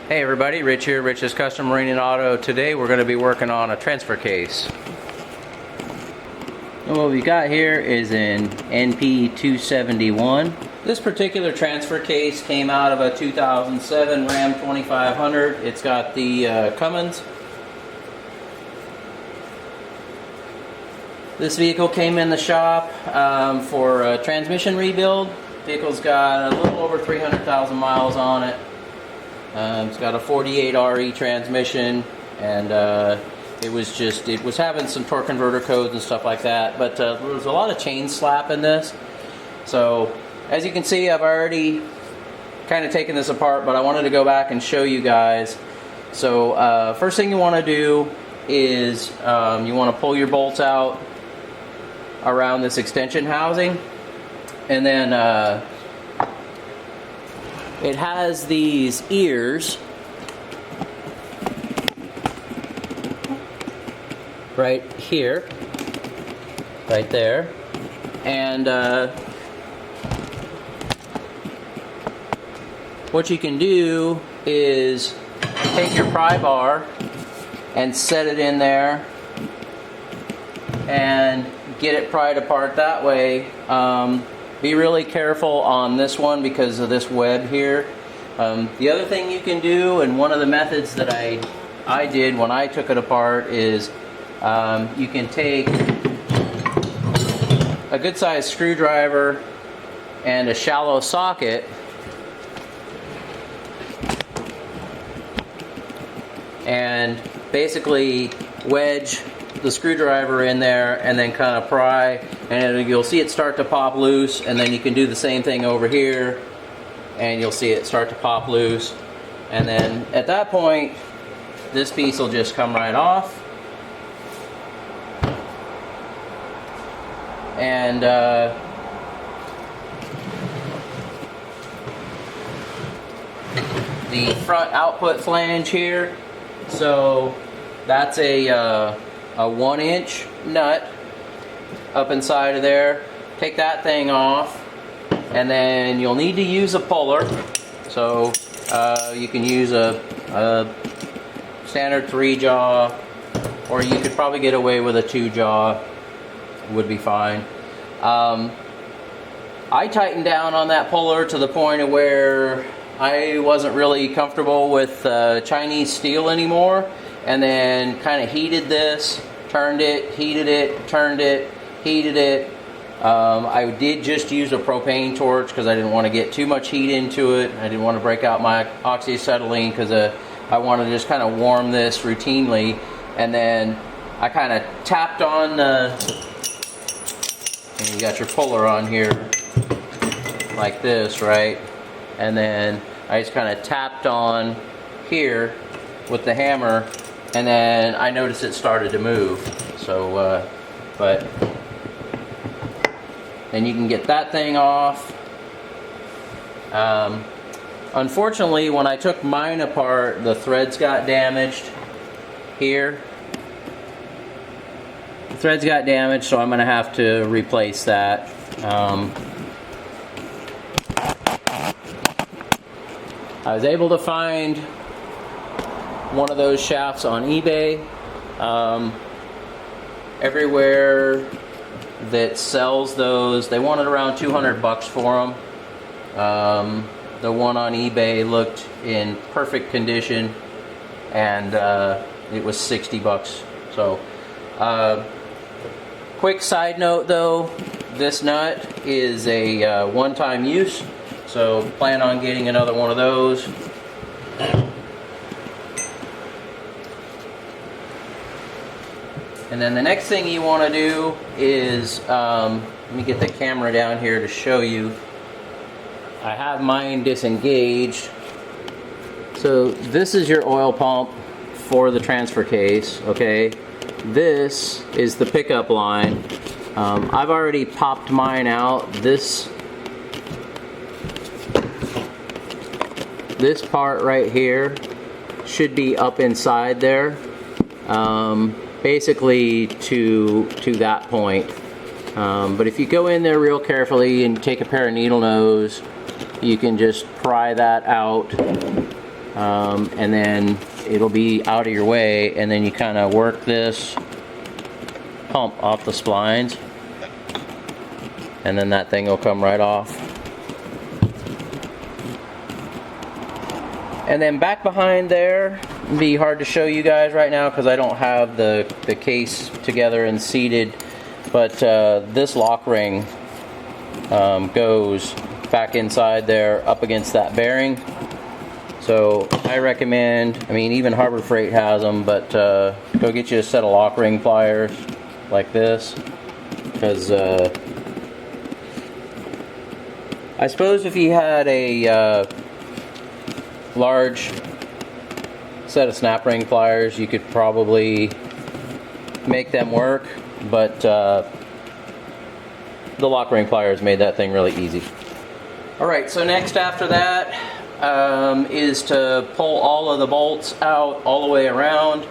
Hey everybody, Rich here, Rich's Custom Marine and Auto. Today we're going to be working on a transfer case. And what we got here is an NP271. This particular transfer case came out of a 2007 Ram 2500. It's got the Cummins. This vehicle came in the shop for a transmission rebuild. Vehicle's got a little over 300,000 miles on it. It's got a 48 RE transmission, and it was having some torque converter codes and stuff like that, but there was a lot of chain slap in this. So as you can see, I've already kind of taken this apart, but I wanted to go back and show you guys. So first thing you want to do is you want to pull your bolts out around this extension housing, and then it has these ears right here, right there, and what you can do is take your pry bar and set it in there and get it pried apart that way. Be really careful on this one because of this web here. The other thing you can do, and one of the methods that I did when I took it apart, is you can take a good sized screwdriver and a shallow socket and basically wedge the screwdriver in there and then kind of pry, and you'll see it start to pop loose, and then you can do the same thing over here and you'll see it start to pop loose, and then at that point this piece will just come right off, and the front output flange here, so that's a 1-inch nut up inside of there. Take that thing off, and then you'll need to use a puller. So you can use a standard 3-jaw, or you could probably get away with a 2-jaw, would be fine. I tightened down on that puller to the point of where I wasn't really comfortable with Chinese steel anymore, and then kind of heated this, turned it, heated it, turned it, heated it. I did just use a propane torch because I didn't want to get too much heat into it. I didn't want to break out my oxyacetylene because I wanted to just kind of warm this routinely. And then I kind of tapped on and you got your puller on here like this, right? And then I just kind of tapped on here with the hammer, and then I noticed it started to move. So, but then you can get that thing off. Unfortunately, when I took mine apart, the threads got damaged here. The threads got damaged, so I'm going to have to replace that. I was able to find one of those shafts on eBay. Everywhere that sells those, they wanted around 200 bucks for them. The one on eBay looked in perfect condition, and it was 60 bucks. So, quick side note though, this nut is a one-time use, so plan on getting another one of those. And then the next thing you want to do is, let me get the camera down here to show you. I have mine disengaged. So this is your oil pump for the transfer case, okay? This is the pickup line. I've already popped mine out. This part right here should be up inside there. Basically to that point. But if you go in there real carefully and take a pair of needle nose, you can just pry that out and then it'll be out of your way, and then you kind of work this pump off the splines, and then that thing will come right off. And then back behind there, it'd be hard to show you guys right now because I don't have the case together and seated, but this lock ring goes back inside there up against that bearing. So I recommend, I mean, even Harbor Freight has them, but go get you a set of lock ring pliers like this, because I suppose if you had a large set of snap ring pliers, you could probably make them work, but the lock ring pliers made that thing really easy. Alright, so next after that is to pull all of the bolts out all the way around,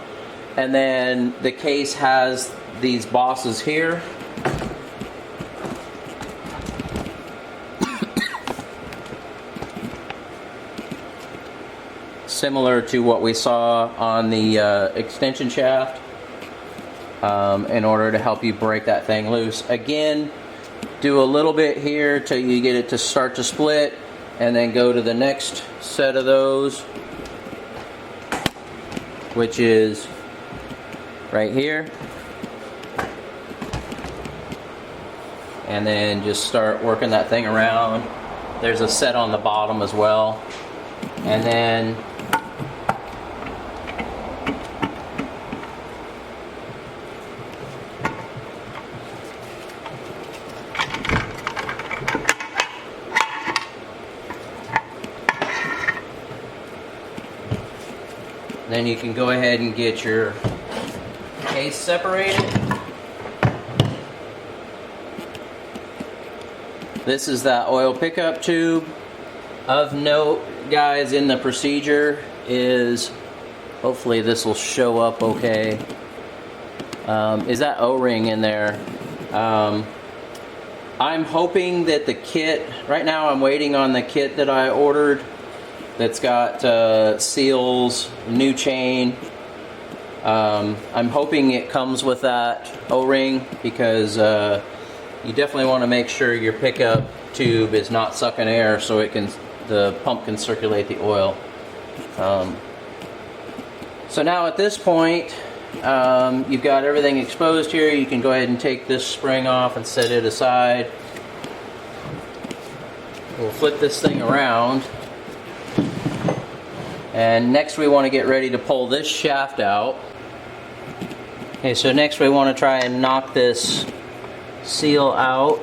and then the case has these bosses here. Similar to what we saw on the extension shaft, in order to help you break that thing loose. Again, do a little bit here till you get it to start to split, and then go to the next set of those, which is right here, and then just start working that thing around. There's a set on the bottom as well, and then you can go ahead and get your case separated. This is that oil pickup tube. Of note, guys, in the procedure is, hopefully this will show up okay, is that O-ring in there. I'm hoping that the kit, right now I'm waiting on the kit that I ordered that's got seals, new chain. I'm hoping it comes with that O-ring, because you definitely want to make sure your pickup tube is not sucking air, so the pump can circulate the oil. So now at this point, you've got everything exposed here. You can go ahead and take this spring off and set it aside. We'll flip this thing around. And next we want to get ready to pull this shaft out. Okay, so next we want to try and knock this seal out.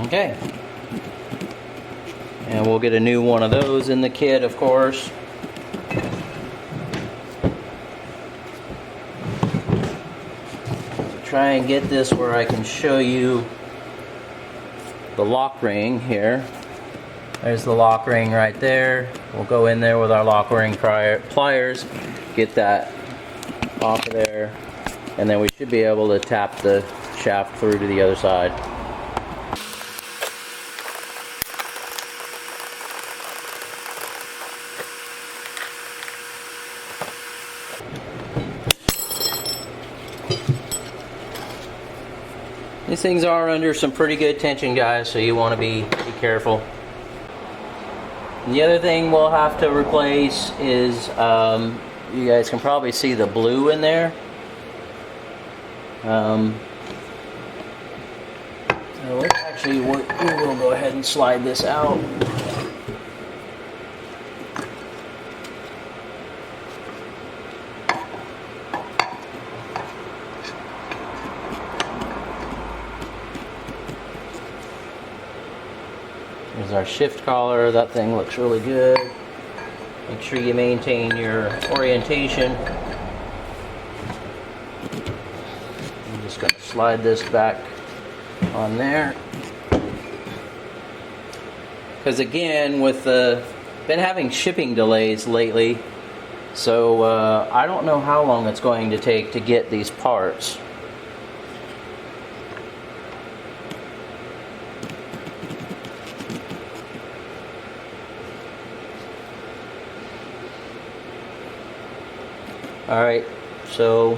Okay, and we'll get a new one of those in the kit, of course. Try and get this where I can show you the lock ring here. There's the lock ring right there. We'll go in there with our lock ring pliers, get that off of there, and then we should be able to tap the shaft through to the other side. These things are under some pretty good tension, guys, so you want to be careful. And the other thing we'll have to replace is, you guys can probably see the blue in there. Actually, we will go ahead and slide this out. Here's our shift collar. That thing looks really good. Make sure you maintain your orientation. I'm just going to slide this back on there. Because again, with been having shipping delays lately, so I don't know how long it's going to take to get these parts. Alright, so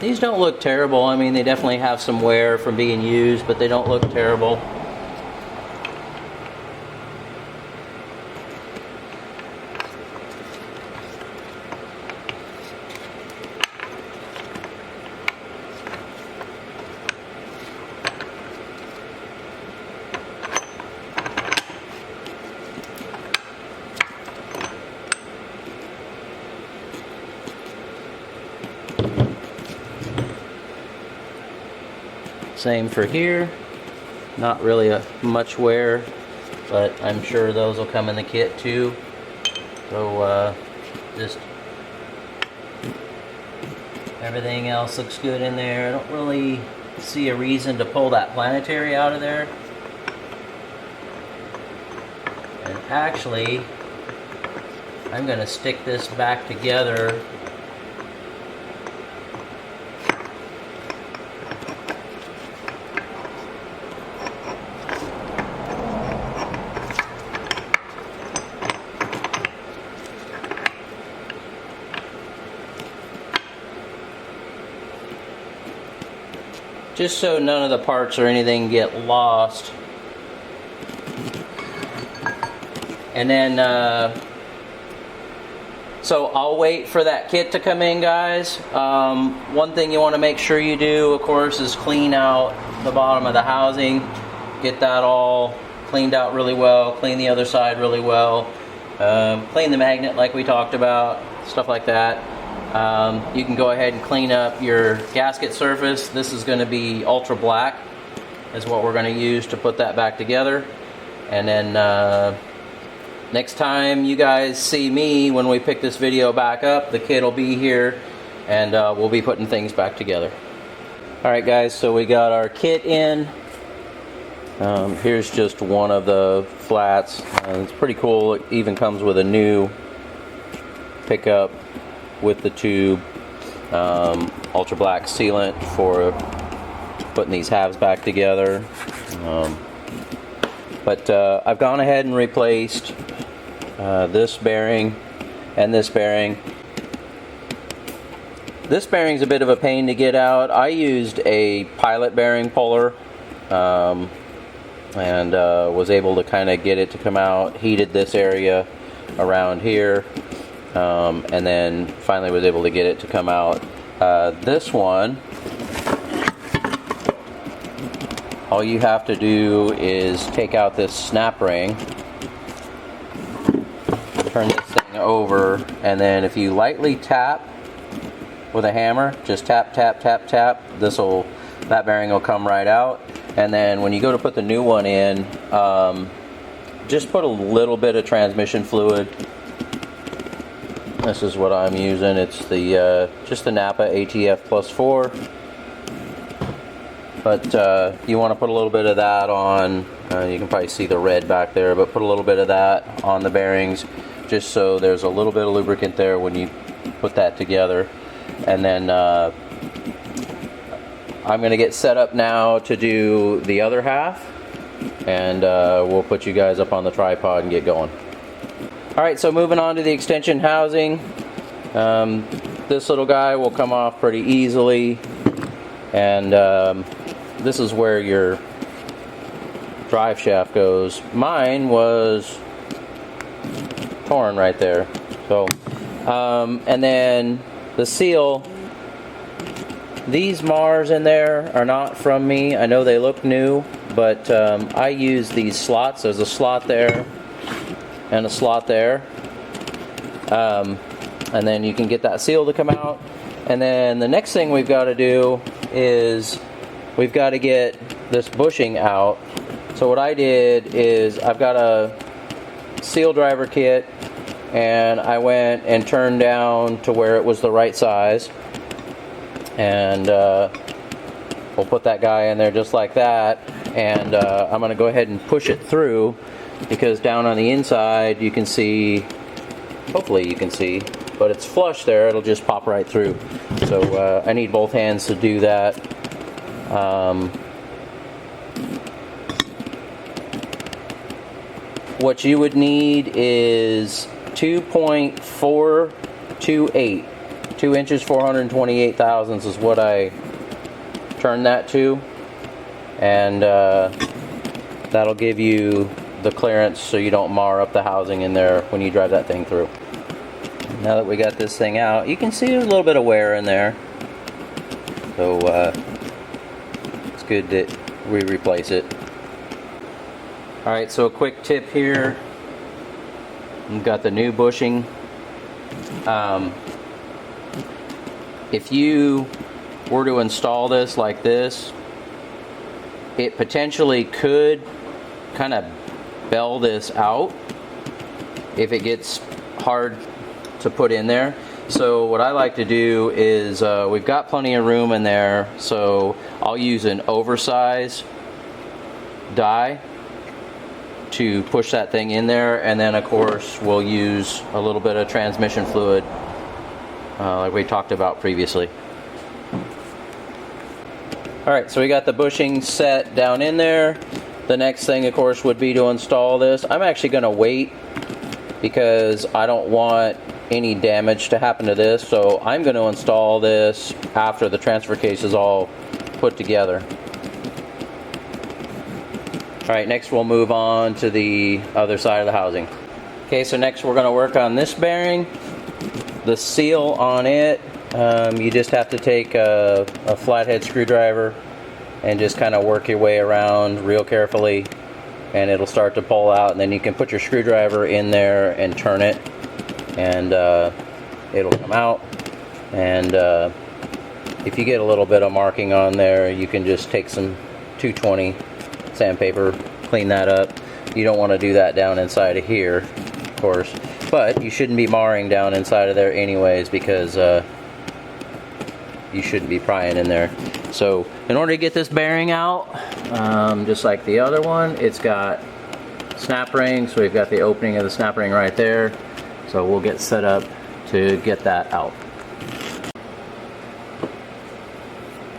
these don't look terrible. I mean, they definitely have some wear from being used, but they don't look terrible. Same for here, not really much wear, but I'm sure those will come in the kit too. So just everything else looks good in there. I don't really see a reason to pull that planetary out of there. And actually, I'm going to stick this back together . Just so none of the parts or anything get lost. And then, so I'll wait for that kit to come in, guys. One thing you want to make sure you do, of course, is clean out the bottom of the housing. Get that all cleaned out really well. Clean the other side really well. Clean the magnet like we talked about. Stuff like that. You can go ahead and clean up your gasket surface. This is going to be ultra black is what we're going to use to put that back together. And then next time you guys see me when we pick this video back up, the kit will be here and we'll be putting things back together. Alright guys, so we got our kit in. Here's just one of the flats. It's pretty cool. It even comes with a new pickup with the tube, ultra black sealant for putting these halves back together. But I've gone ahead and replaced this bearing and this bearing. This bearing's a bit of a pain to get out. I used a pilot bearing puller and was able to kind of get it to come out. Heated this area around here. And then finally was able to get it to come out. This one, all you have to do is take out this snap ring, turn this thing over, and then if you lightly tap with a hammer, just tap, tap, tap, tap, that bearing will come right out. And then when you go to put the new one in, just put a little bit of transmission fluid. This is what I'm using. It's the just the Napa ATF Plus 4. But you want to put a little bit of that on. You can probably see the red back there, but put a little bit of that on the bearings, just so there's a little bit of lubricant there when you put that together. And then I'm going to get set up now to do the other half, and we'll put you guys up on the tripod and get going. Alright, so moving on to the extension housing. This little guy will come off pretty easily, and this is where your drive shaft goes. Mine was torn right there. So, and then the seal These Mars in there are not from me. I know they look new, but I use these slots. There's a slot there and a slot there. And then you can get that seal to come out. And then the next thing we've got to do is we've got to get this bushing out. So what I did is I've got a seal driver kit, and I went and turned down to where it was the right size. And we'll put that guy in there just like that. And I'm going to go ahead and push it through, because down on the inside you can see, hopefully you can see, but it's flush there, it'll just pop right through. So I need both hands to do that. What you would need is 2.428. 2 inches, 428 thousandths is what I turned that to. And that'll give you the clearance so you don't mar up the housing in there when you drive that thing through. Now that we got this thing out, you can see there's a little bit of wear in there. So it's good that we replace it. Alright, so a quick tip here. We've got the new bushing. If you were to install this like this, it potentially could kind of bell this out if it gets hard to put in there. So what I like to do is we've got plenty of room in there, so I'll use an oversized die to push that thing in there, and then of course we'll use a little bit of transmission fluid like we talked about previously. Alright, so we got the bushing set down in there. The next thing of course would be to install this. I'm actually going to wait because I don't want any damage to happen to this, so I'm going to install this after the transfer case is all put together. Alright, next we'll move on to the other side of the housing. Okay, so next we're going to work on this bearing. The seal on it, you just have to take a flathead screwdriver and just kind of work your way around real carefully, and it'll start to pull out, and then you can put your screwdriver in there and turn it, and it'll come out. And if you get a little bit of marking on there, you can just take some 220 sandpaper, clean that up. You don't want to do that down inside of here, of course, but you shouldn't be marring down inside of there anyways, because you shouldn't be prying in there. So in order to get this bearing out, just like the other one, it's got snap rings, so we've got the opening of the snap ring right there. So we'll get set up to get that out.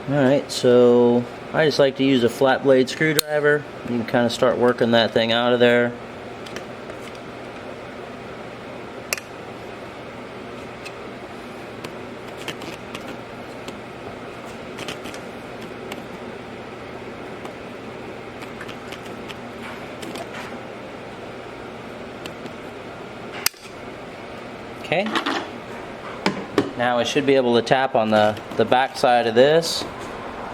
Alright, so I just like to use a flat blade screwdriver. You can kind of start working that thing out of there. Okay, now I should be able to tap on the back side of this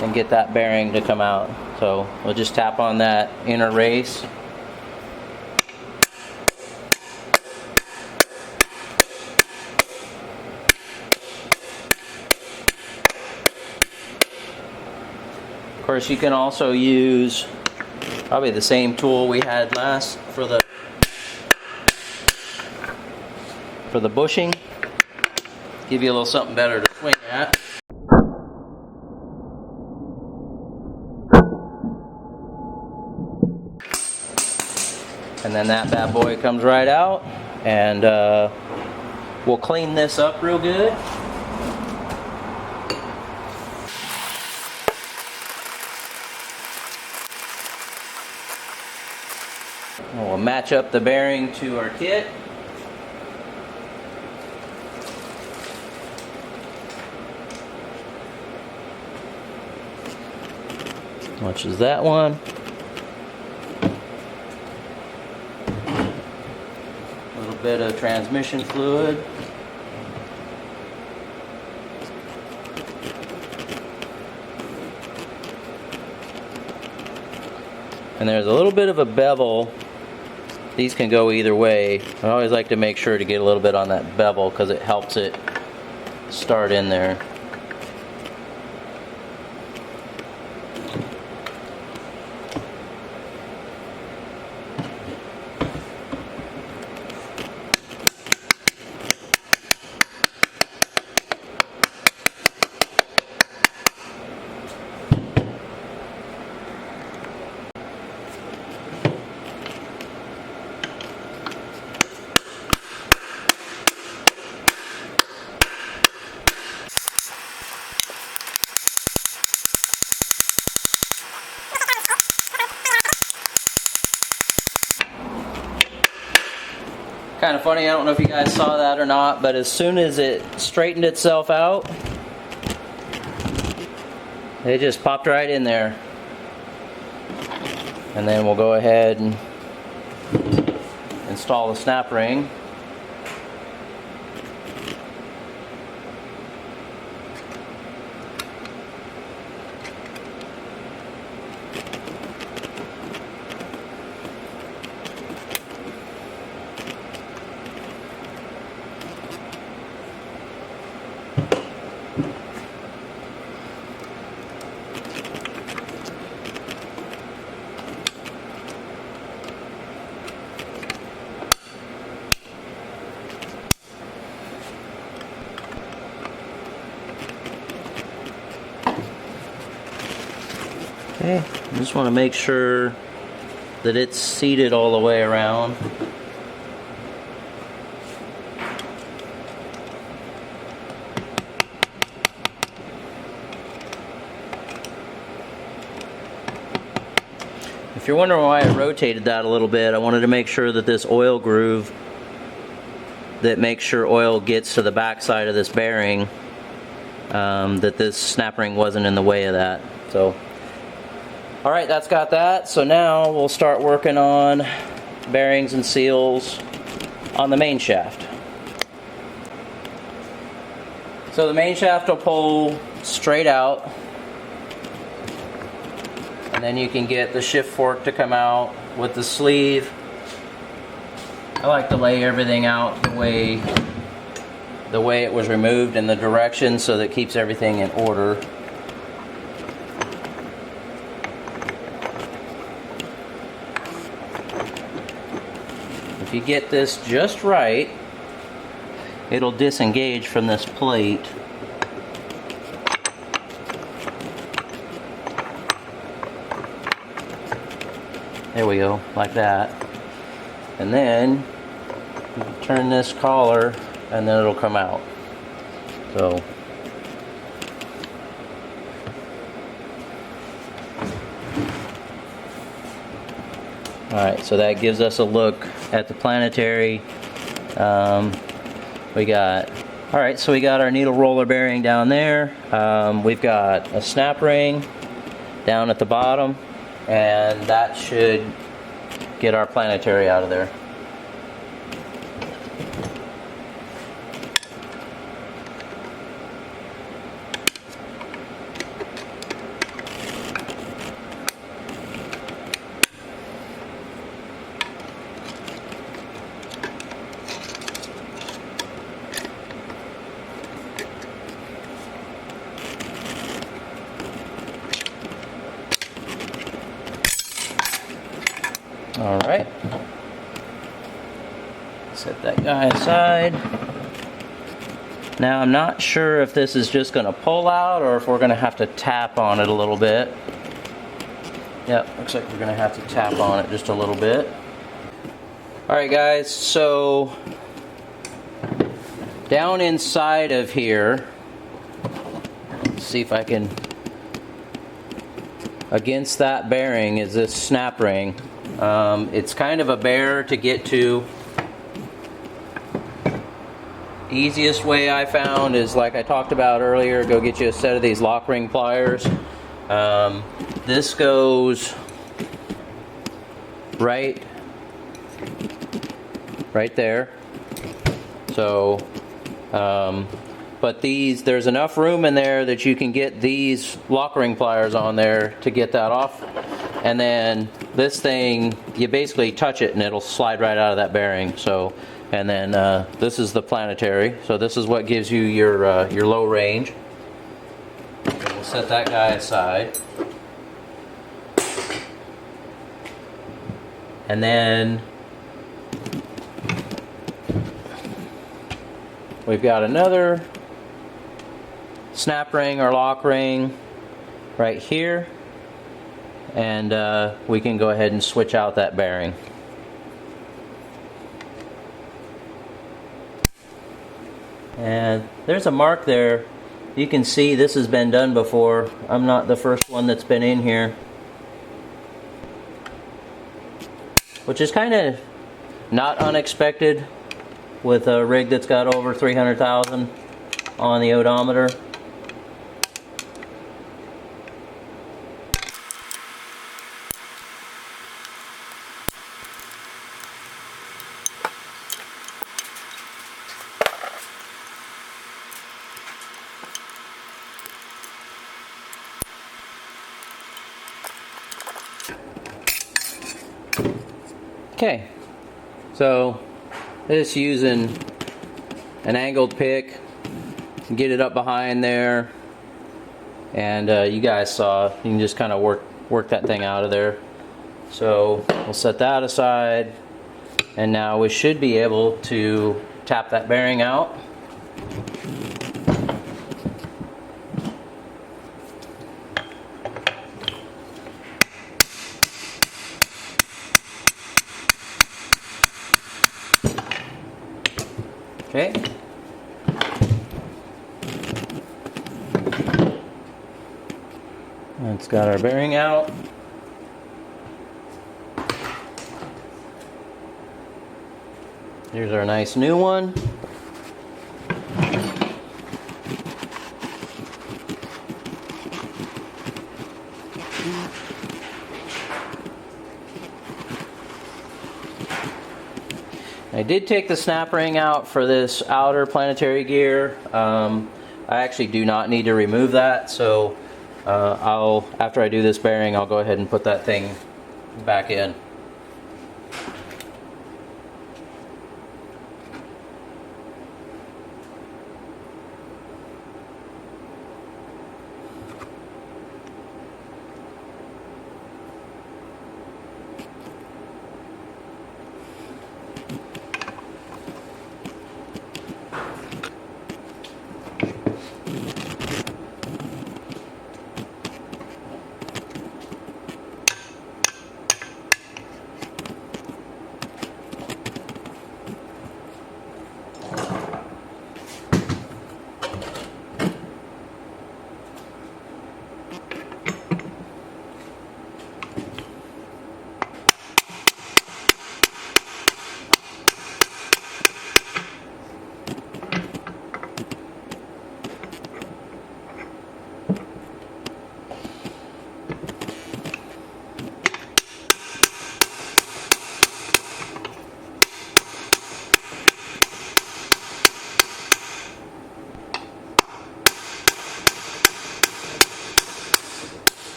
and get that bearing to come out. So we'll just tap on that inner race. Of course, you can also use probably the same tool we had last for the bushing. Give you a little something better to swing at. And then that bad boy comes right out, and we'll clean this up real good. And we'll match up the bearing to our kit. Much as that one. A little bit of transmission fluid. And there's a little bit of a bevel. These can go either way. I always like to make sure to get a little bit on that bevel because it helps it start in there. Kind of funny, I don't know if you guys saw that or not, but as soon as it straightened itself out, it just popped right in there. And then we'll go ahead and install the snap ring. Okay, I just want to make sure that it's seated all the way around. If you're wondering why I rotated that a little bit, I wanted to make sure that this oil groove, that makes sure oil gets to the back side of this bearing, that this snap ring wasn't in the way of that. So, alright, that's got that. So now we'll start working on bearings and seals on the main shaft. So the main shaft will pull straight out, and then you can get the shift fork to come out with the sleeve. I like to lay everything out the way it was removed in the direction, so that it keeps everything in order. If you get this just right, it'll disengage from this plate. There we go, like that. And then you can turn this collar and then it'll come out. So alright, so that gives us a look at the planetary. We got our needle roller bearing down there. We've got a snap ring down at the bottom, and that should get our planetary out of there. Alright, set that guy aside. Now I'm not sure if this is just going to pull out or if we're going to have to tap on it a little bit. Yep, looks like we're going to have to tap on it just a little bit. Alright guys, so down inside of here, let's see if I can, against that bearing is this snap ring. It's kind of a bear to get to. Easiest way I found is, like I talked about earlier, go get you a set of these lock ring pliers. This goes right there. So, but there's enough room in there that you can get these lock ring pliers on there to get that off. and then this thing, you basically touch it and it'll slide right out of that bearing. So, and then this is the planetary. So this is what gives you your low range. So we'll set that guy aside. And then we've got another snap ring or lock ring right here, and we can go ahead and switch out that bearing. And there's a mark there. You can see this has been done before. I'm not the first one that's been in here, which is kind of not unexpected with a rig that's got over 300,000 on the odometer. Okay, so just using an angled pick, get it up behind there, and you guys saw you can just kind of work that thing out of there. So we'll set that aside, and now we should be able to tap that bearing out. Okay. It's got our bearing out. Here's our nice new one. I did take the snap ring out for this outer planetary gear. I actually do not need to remove that, so after I do this bearing, I'll go ahead and put that thing back in.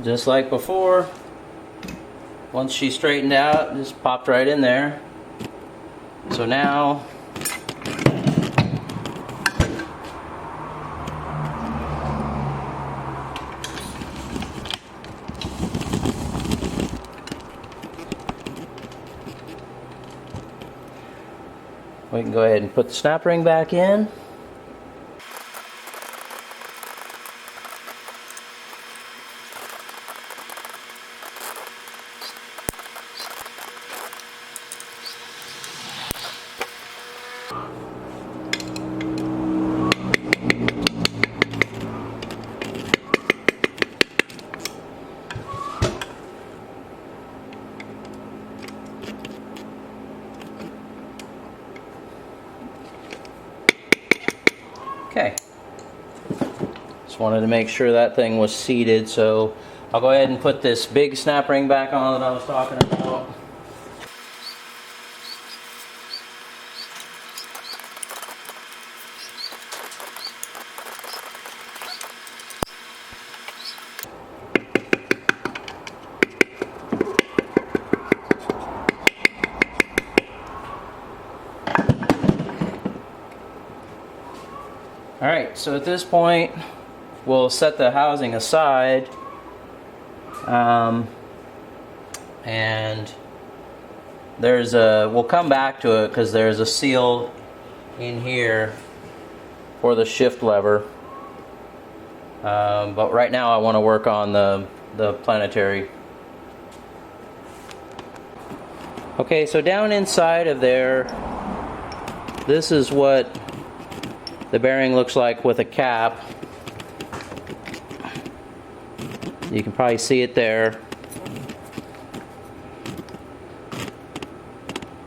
Just like before, once she straightened out, just popped right in there. So now we can go ahead and put the snap ring back in. Okay, just wanted to make sure that thing was seated, so I'll go ahead and put this big snap ring back on that I was talking about. Alright, so at this point we'll set the housing aside, and we'll come back to it because there's a seal in here for the shift lever, but right now I want to work on the planetary. Okay, so down inside of there, this is what the bearing looks like with a cap. You can probably see it there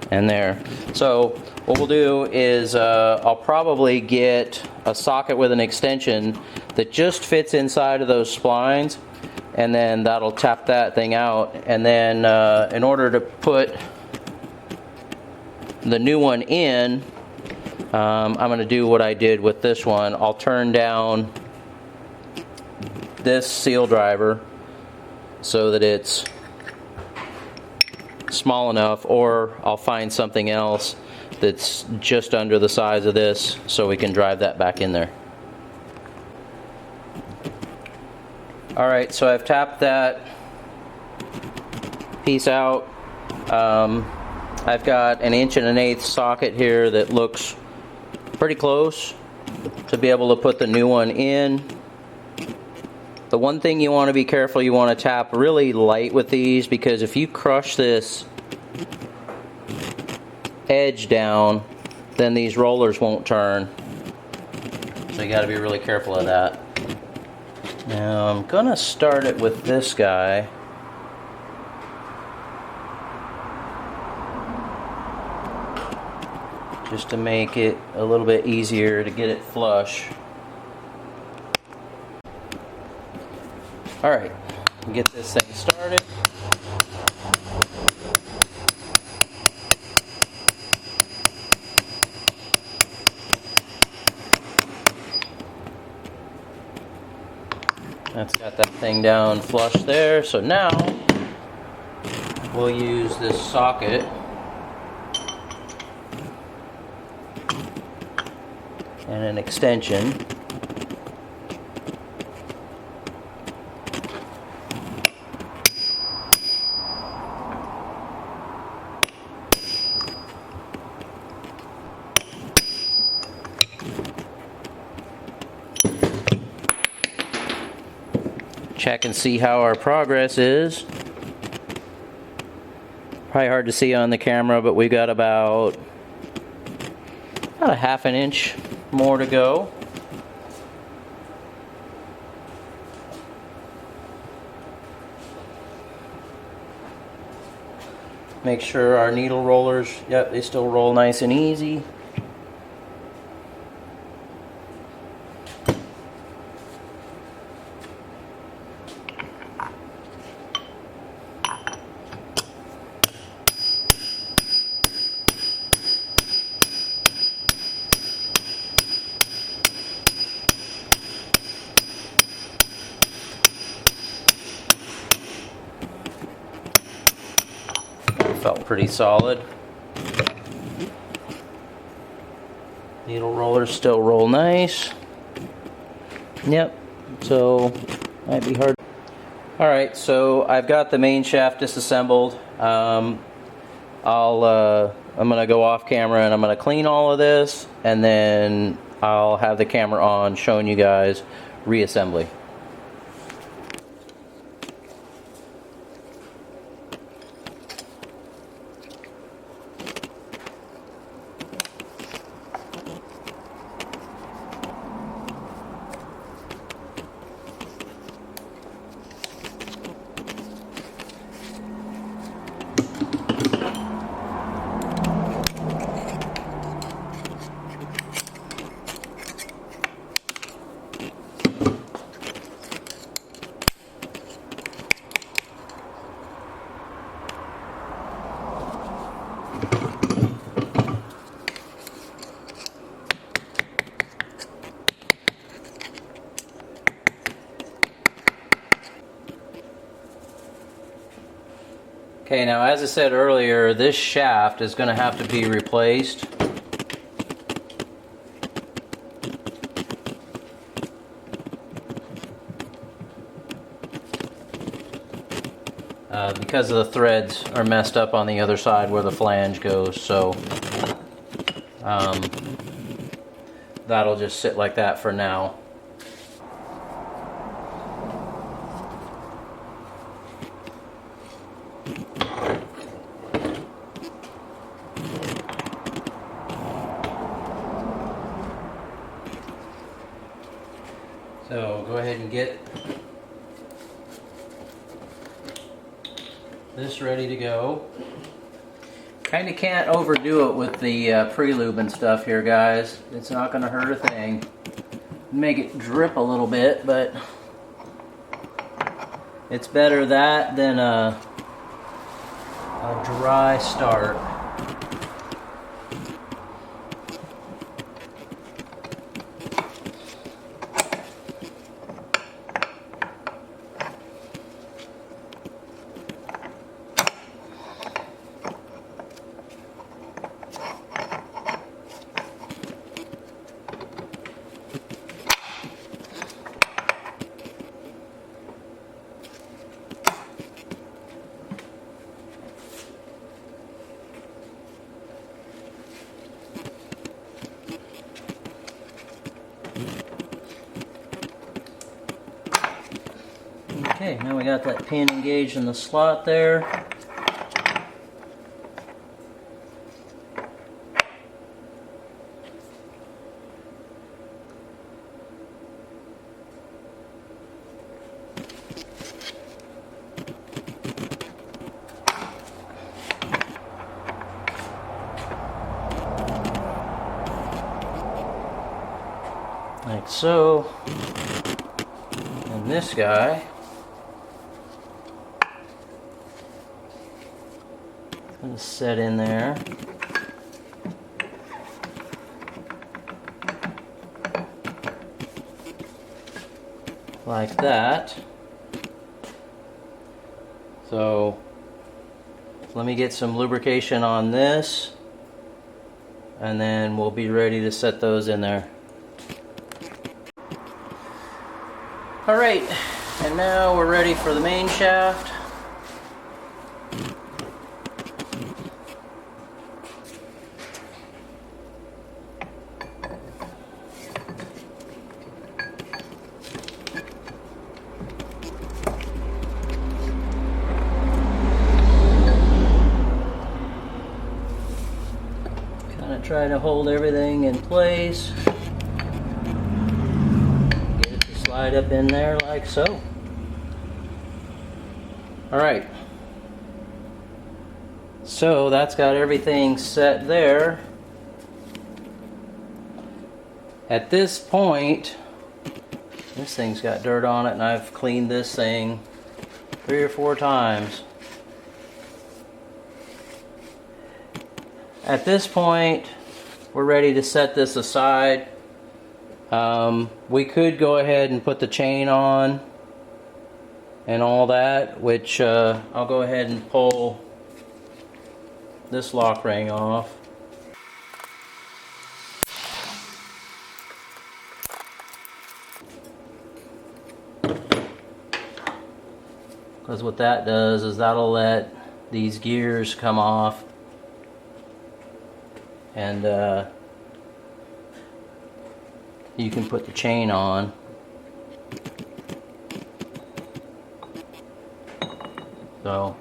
and there. So what we'll do is I'll probably get a socket with an extension that just fits inside of those splines, and then that'll tap that thing out. And then in order to put the new one in, I'm going to do what I did with this one. I'll turn down this seal driver so that it's small enough, or I'll find something else that's just under the size of this so we can drive that back in there. Alright, so I've tapped that piece out. I've got an 1.1/8" socket here that looks pretty close to be able to put the new one in. The one thing you want to be careful, you want to tap really light with these, because if you crush this edge down, then these rollers won't turn. So you got to be really careful of that. Now I'm gonna start it with this guy. Just to make it a little bit easier to get it flush. Alright, get this thing started. That's got that thing down flush there. So now we'll use this socket and an extension. Check and see how our progress is. Probably hard to see on the camera, but we got about a 1/2 inch more to go. Make sure our needle rollers, yep, they still roll nice and easy. Felt pretty solid. Needle rollers still roll nice. Yep, so might be hard. Alright, so I've got the main shaft disassembled. I'm gonna go off camera and I'm gonna clean all of this, and then I'll have the camera on showing you guys reassembly. Okay, now as I said earlier, this shaft is going to have to be replaced. because the threads are messed up on the other side where the flange goes, so that'll just sit like that for now. So go ahead and get this ready to go. Kind of can't overdo it with the pre-lube and stuff here, guys. It's not going to hurt a thing. Make it drip a little bit, but it's better that than a dry start. Okay, now we got that pin engaged in the slot there. Like so. And this guy is set in there. Like that. So let me get some lubrication on this, and then we'll be ready to set those in there. Alright, and now we're ready for the main shaft. Kind of try to hold everything in place. Slide up in there like so. Alright, so that's got everything set there. At this point, this thing's got dirt on it, and I've cleaned this thing 3 or 4 times. At this point, we're ready to set this aside. We could go ahead and put the chain on and all that, which I'll go ahead and pull this lock ring off. Because what that does is that'll let these gears come off, and you can put the chain on. So,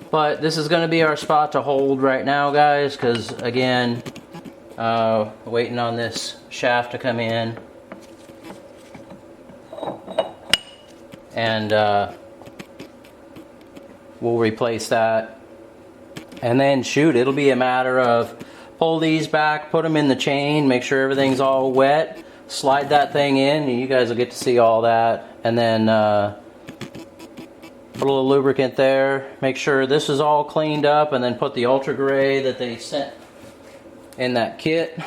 but this is going to be our spot to hold right now, guys, because again, waiting on this shaft to come in, and we'll replace that, and then shoot, it'll be a matter of pull these back, put them in the chain, make sure everything's all wet, slide that thing in, and you guys will get to see all that, and then put a little lubricant there, make sure this is all cleaned up, and then put the ultra gray that they sent in that kit,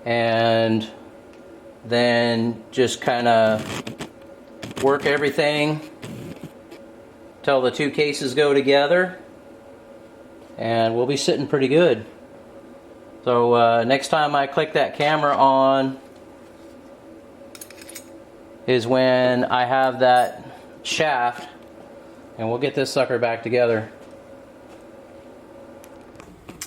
and then just kind of work everything till the 2 cases go together, and we'll be sitting pretty good. So next time I click that camera on, is when I have that shaft, and we'll get this sucker back together.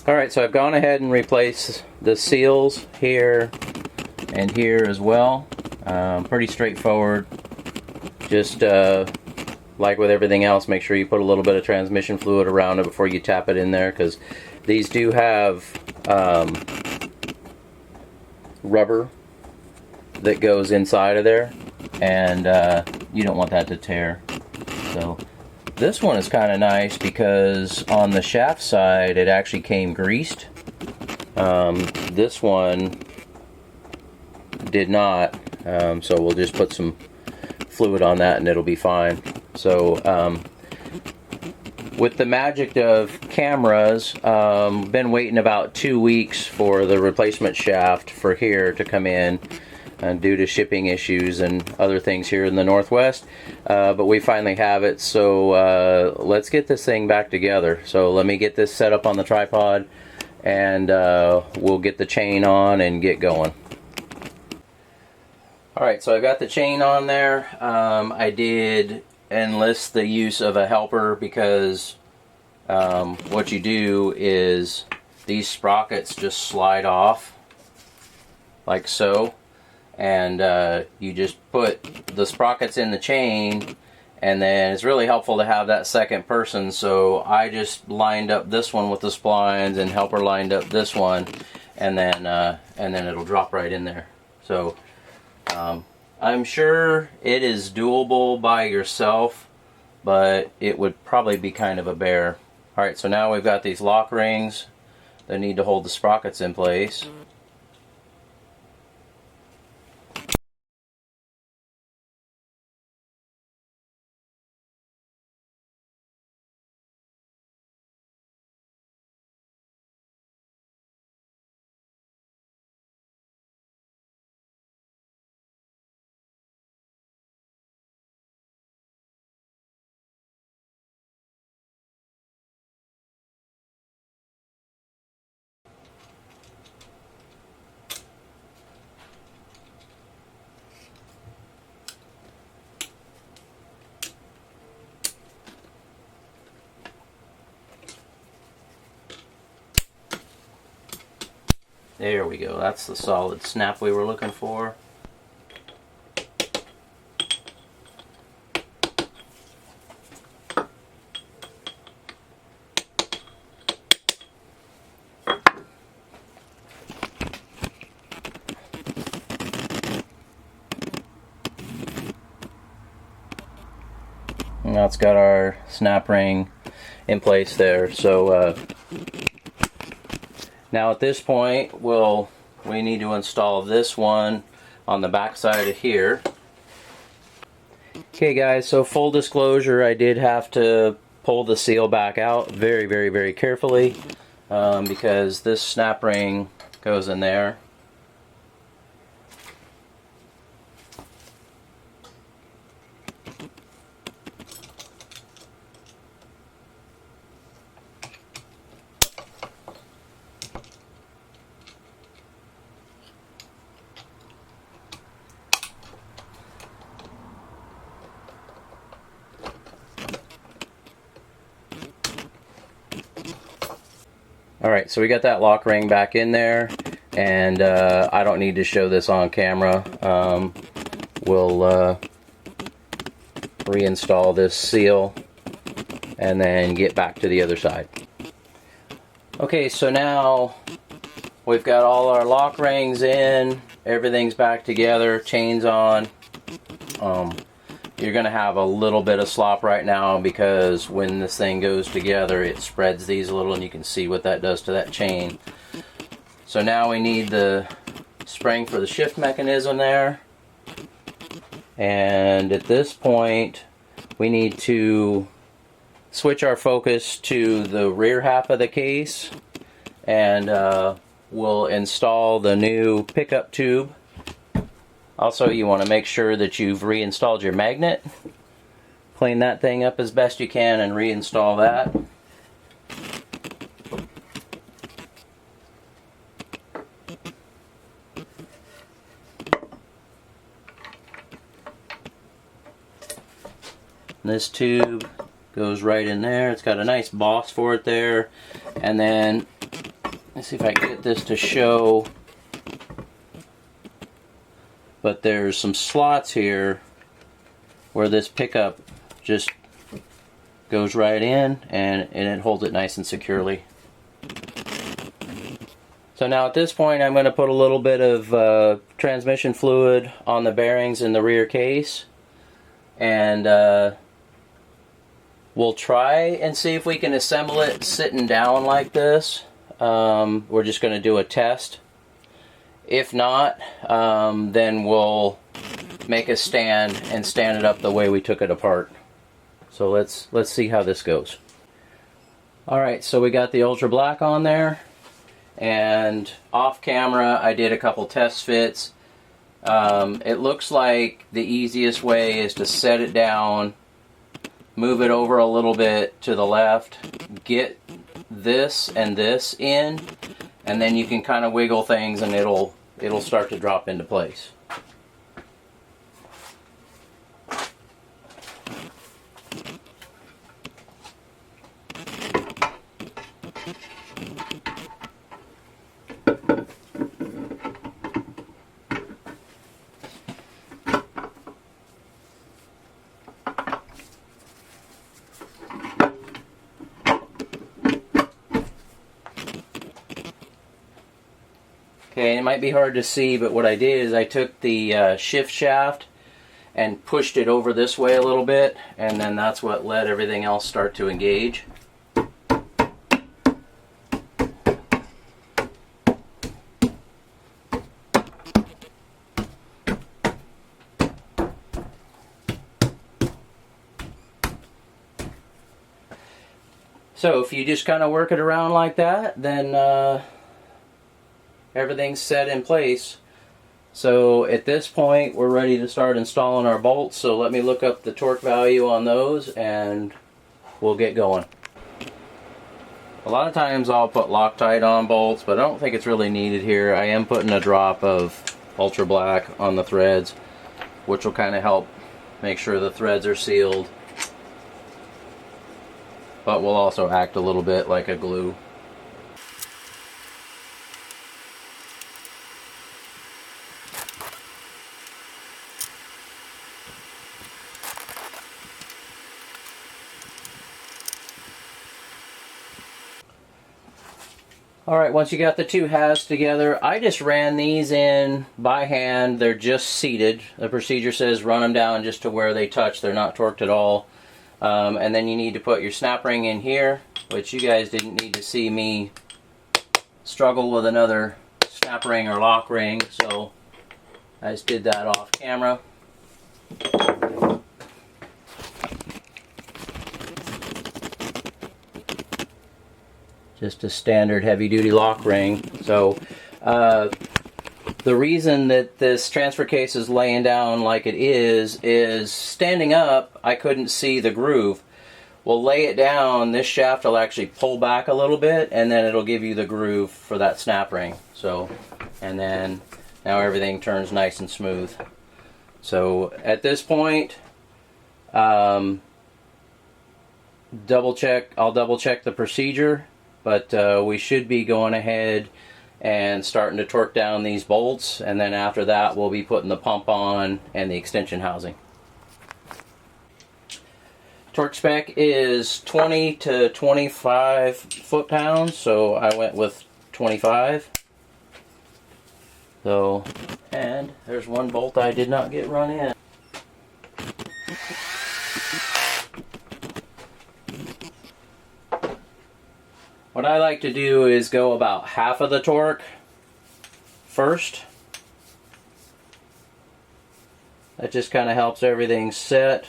Alright, so I've gone ahead and replaced the seals here and here as well. Pretty straightforward. Just like with everything else, make sure you put a little bit of transmission fluid around it before you tap it in there, because these do have rubber that goes inside of there, and you don't want that to tear. So this one is kind of nice because on the shaft side it actually came greased. This one did not, so we'll just put some fluid on that and it'll be fine. So with the magic of cameras, been waiting about 2 weeks for the replacement shaft for here to come in, due to shipping issues and other things here in the Northwest, but we finally have it. So let's get this thing back together. So let me get this set up on the tripod, and we'll get the chain on and get going. Alright, so I got the chain on there. I did enlist the use of a helper because what you do is these sprockets just slide off like so, and you just put the sprockets in the chain, and then it's really helpful to have that second person. So I just lined up this one with the splines, and helper lined up this one, and then it'll drop right in there. So I'm sure it is doable by yourself, but it would probably be kind of a bear. Alright, so now we've got these lock rings that need to hold the sprockets in place. There we go. That's the solid snap we were looking for. Now it's got our snap ring in place there. So now at this point we need to install this one on the back side of here. Okay guys, so full disclosure, I did have to pull the seal back out very carefully, because this snap ring goes in there. Alright, so we got that lock ring back in there, and I don't need to show this on camera. We'll reinstall this seal and then get back to the other side. Okay, so now we've got all our lock rings in, everything's back together, chains on. You're going to have a little bit of slop right now because when this thing goes together it spreads these a little, and you can see what that does to that chain. So now we need the spring for the shift mechanism there, and at this point we need to switch our focus to the rear half of the case, and we'll install the new pickup tube. Also, you want to make sure that you've reinstalled your magnet. Clean that thing up as best you can and reinstall that. And this tube goes right in there. It's got a nice boss for it there. And then, let's see if I can get this to show. But there's some slots here where this pickup just goes right in, and it holds it nice and securely. So now at this point I'm going to put a little bit of transmission fluid on the bearings in the rear case, and we'll try and see if we can assemble it sitting down like this. We're just going to do a test. If not, then we'll make a stand and stand it up the way we took it apart. So let's see how this goes. Alright, so we got the Ultra Black on there, and off camera I did a couple test fits. It looks like the easiest way is to set it down, move it over a little bit to the left, get this and this in, and then you can kind of wiggle things and it'll start to drop into place. Okay, it might be hard to see, but what I did is I took the shift shaft and pushed it over this way a little bit, and then that's what let everything else start to engage. So if you just kind of work it around like that, then everything's set in place. So at this point we're ready to start installing our bolts, so let me look up the torque value on those and we'll get going. A lot of times I'll put Loctite on bolts, but I don't think it's really needed here. I am putting a drop of Ultra Black on the threads, which will kind of help make sure the threads are sealed, but will also act a little bit like a glue. Alright, once you got the two halves together, I just ran these in by hand. They're just seated. The procedure says run them down just to where they touch. They're not torqued at all. And then you need to put your snap ring in here, which you guys didn't need to see me struggle with another snap ring or lock ring, so I just did that off camera. Just a standard heavy-duty lock ring. So the reason that this transfer case is laying down like it is standing up I couldn't see the groove. We'll lay it down, this shaft will actually pull back a little bit, and then it'll give you the groove for that snap ring. So, and then now everything turns nice and smooth. So at this point, I'll double check the procedure. But we should be going ahead and starting to torque down these bolts, and then after that we'll be putting the pump on and the extension housing. Torque spec is 20 to 25 foot-pounds, so I went with 25. So, and there's one bolt I did not get run in. What I like to do is go about half of the torque first. That just kind of helps everything set.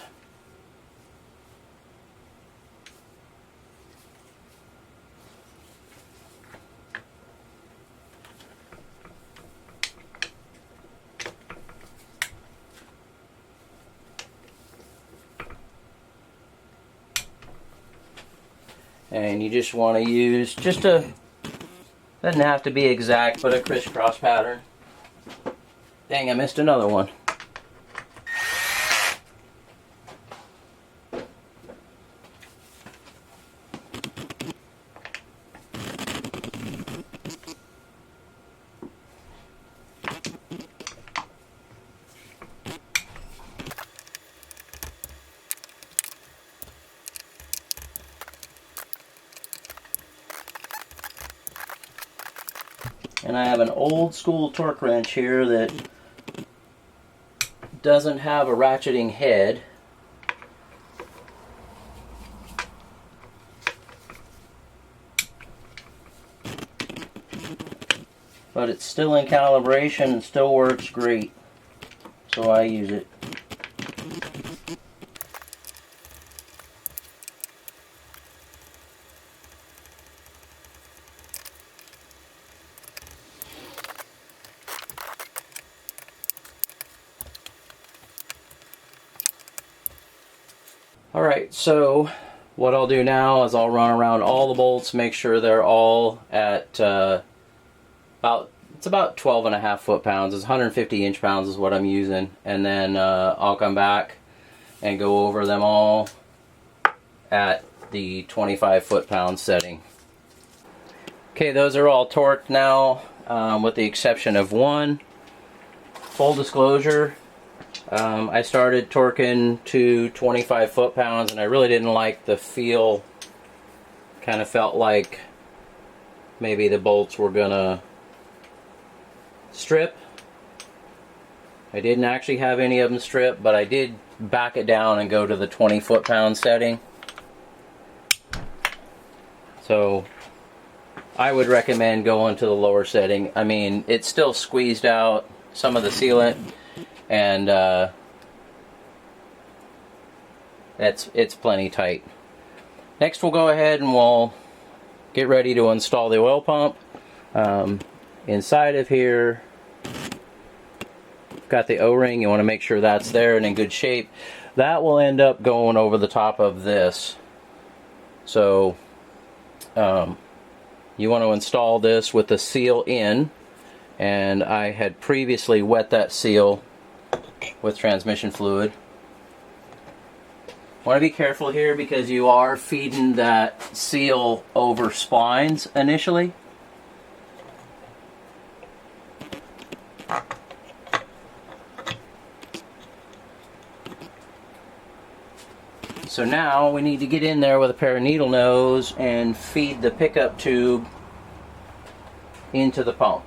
And you just want to use just a, doesn't have to be exact, but a crisscross pattern. Dang, I missed another one. And I have an old school torque wrench here that doesn't have a ratcheting head. But it's still in calibration and still works great. So I use it. Alright, so what I'll do now is I'll run around all the bolts, make sure they're all at about 12.5 foot-pounds. It's 150 inch-pounds is what I'm using. And then I'll come back and go over them all at the 25 foot-pound setting. Okay, those are all torqued now, with the exception of one. Full disclosure, I started torquing to 25 foot-pounds and I really didn't like the feel. Kind of felt like maybe the bolts were gonna strip. I didn't actually have any of them strip, but I did back it down and go to the 20 foot-pound setting. So I would recommend going to the lower setting. I mean, it still squeezed out some of the sealant, and it's plenty tight. Next we'll go ahead and we'll get ready to install the oil pump. Inside of here, got the O-ring. You want to make sure that's there and in good shape. That will end up going over the top of this. So you want to install this with the seal in, and I had previously wet that seal with transmission fluid. Want to be careful here because you are feeding that seal over splines initially. So now we need to get in there with a pair of needle nose and feed the pickup tube into the pump.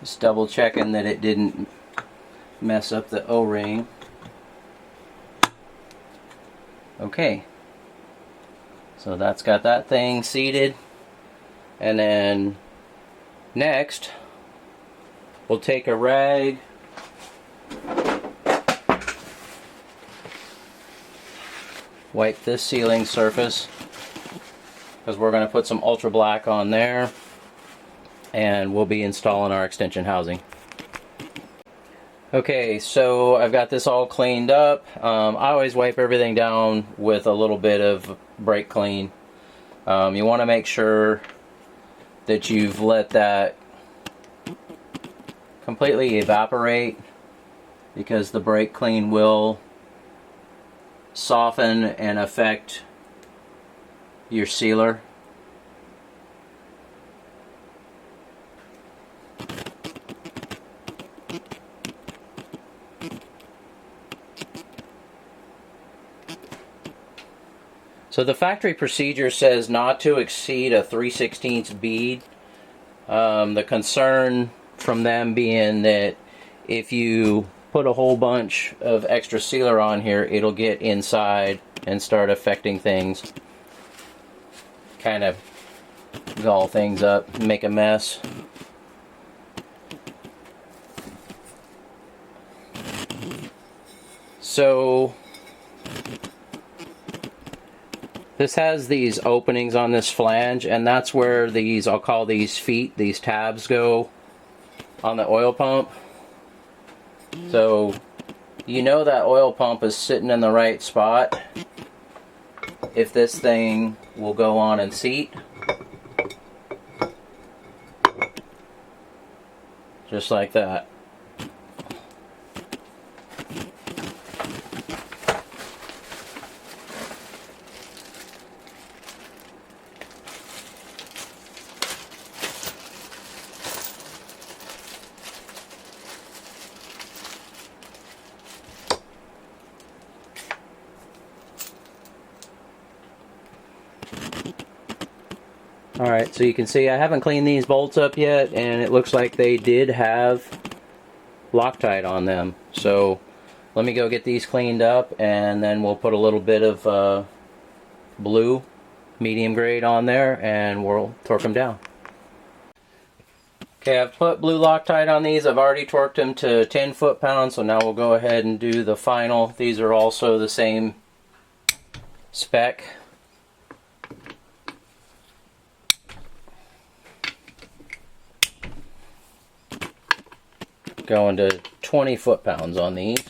Just double checking that it didn't mess up the O-ring. Okay, so that's got that thing seated, and then next we'll take a rag, wipe this sealing surface because we're going to put some ultra black on there, and we'll be installing our extension housing. Okay, so I've got this all cleaned up. I always wipe everything down with a little bit of brake clean. You want to make sure that you've let that completely evaporate, because the brake clean will soften and affect your sealer. So the factory procedure says not to exceed a 3/16 bead. The concern from them being that if you put a whole bunch of extra sealer on here, it'll get inside and start affecting things. Kind of gall things up, make a mess. So this has these openings on this flange, and that's where these, I'll call these feet, these tabs go on the oil pump. So you know that oil pump is sitting in the right spot if this thing will go on and seat. Just like that. Alright, so you can see I haven't cleaned these bolts up yet, and it looks like they did have Loctite on them. So let me go get these cleaned up, and then we'll put a little bit of blue medium grade on there, and we'll torque them down. Okay, I've put blue Loctite on these. I've already torqued them to 10 foot-pounds, so now we'll go ahead and do the final. These are also the same spec. Going to 20 foot-pounds on these.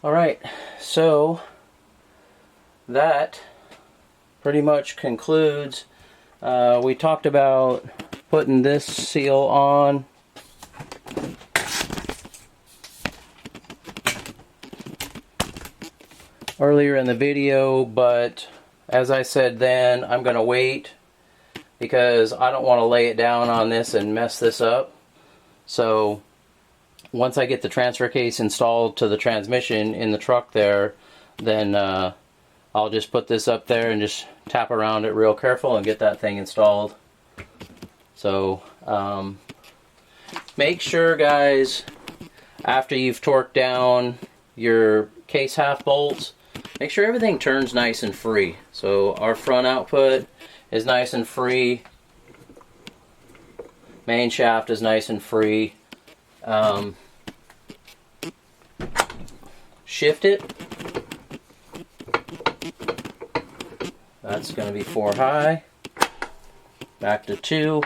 Alright, so that pretty much concludes. We talked about putting this seal on. Earlier in the video, but as I said then, I'm going to wait because I don't want to lay it down on this and mess this up. So once I get the transfer case installed to the transmission in the truck there, then I'll just put this up there and just tap around it real careful and get that thing installed. So make sure, guys, after you've torqued down your case half bolts, make sure everything turns nice and free. So our front output is nice and free. Main shaft is nice and free. Shift it. That's going to be 4 high. Back to 2.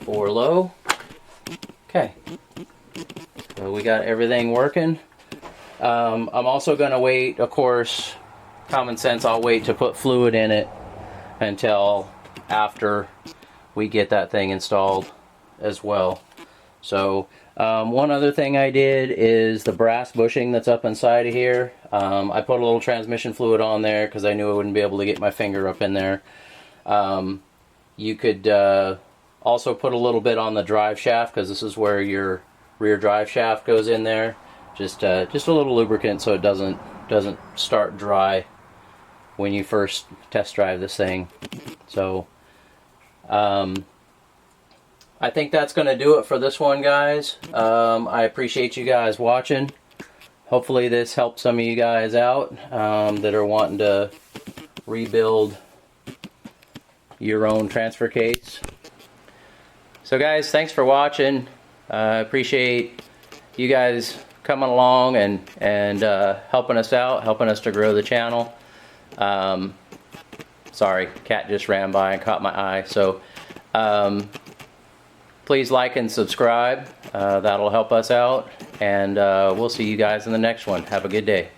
4 low. Okay. So we got everything working. I'm also going to wait, of course, common sense, I'll wait to put fluid in it until after we get that thing installed as well. So one other thing I did is the brass bushing that's up inside of here. I put a little transmission fluid on there because I knew I wouldn't be able to get my finger up in there. You could also put a little bit on the drive shaft because this is where your rear drive shaft goes in there. Just a little lubricant so it doesn't start dry when you first test drive this thing. So I think that's going to do it for this one, guys. I appreciate you guys watching. Hopefully this helped some of you guys out that are wanting to rebuild your own transfer case. So guys, thanks for watching. I appreciate you guys coming along and helping us out, helping us to grow the channel. Sorry, cat just ran by and caught my eye. So please like and subscribe. That'll help us out. And we'll see you guys in the next one. Have a good day.